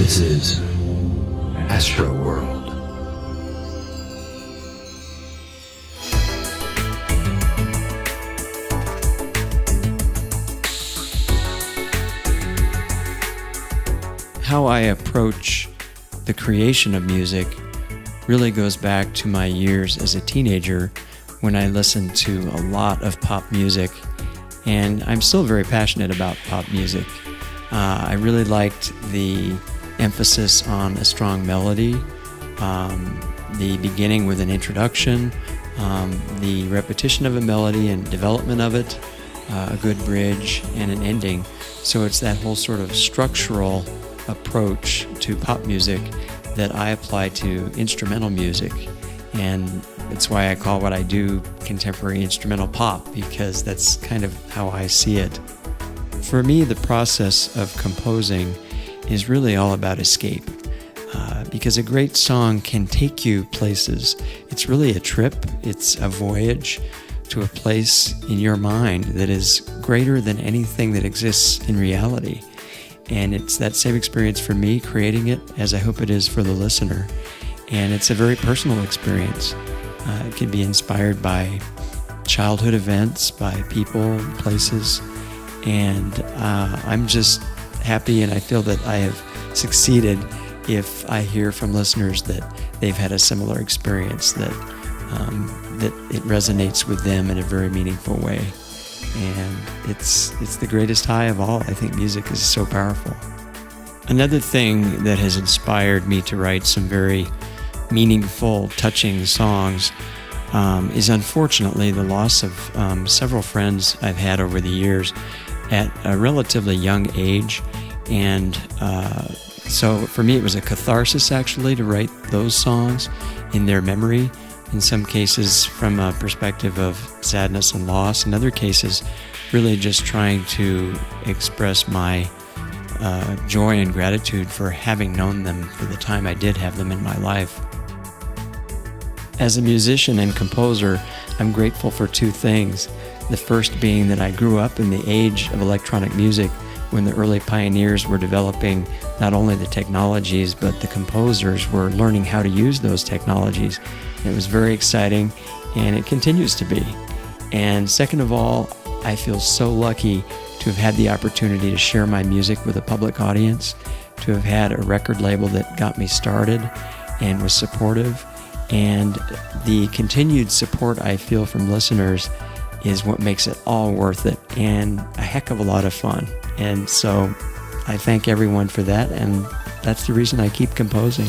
This is Astro World. How I approach the creation of music really goes back to my years as a teenager when I listened to a lot of pop music, and I'm still very passionate about pop music. I really liked the emphasis on a strong melody, the beginning with an introduction, the repetition of a melody and development of it, a good bridge, and an ending. So it's that whole sort of structural approach to pop music that I apply to instrumental music, and it's why I call what I do contemporary instrumental pop, because that's kind of how I see it. For me, the process of composing is really all about escape, because a great song can take you places. It's really a trip, it's a voyage to a place in your mind that is greater than anything that exists in reality. And it's that same experience for me creating it as I hope it is for the listener. And it's a very personal experience. It can be inspired by childhood events, by people, places. And I'm just happy, and I feel that I have succeeded if I hear from listeners that they've had a similar experience, that it resonates with them in a very meaningful way. And it's the greatest high of all. I think music is so powerful. Another thing that has inspired me to write some very meaningful, touching songs is unfortunately the loss of several friends I've had over the years at a relatively young age. And so for me it was a catharsis actually to write those songs in their memory. In some cases from a perspective of sadness and loss, in other cases really just trying to express my joy and gratitude for having known them for the time I did have them in my life. As a musician and composer, I'm grateful for two things. The first being that I grew up in the age of electronic music when the early pioneers were developing not only the technologies, but the composers were learning how to use those technologies. It was very exciting, and it continues to be. And second of all, I feel so lucky to have had the opportunity to share my music with a public audience, to have had a record label that got me started and was supportive. And the continued support I feel from listeners is what makes it all worth it, and a heck of a lot of fun. And so I thank everyone for that, and that's the reason I keep composing.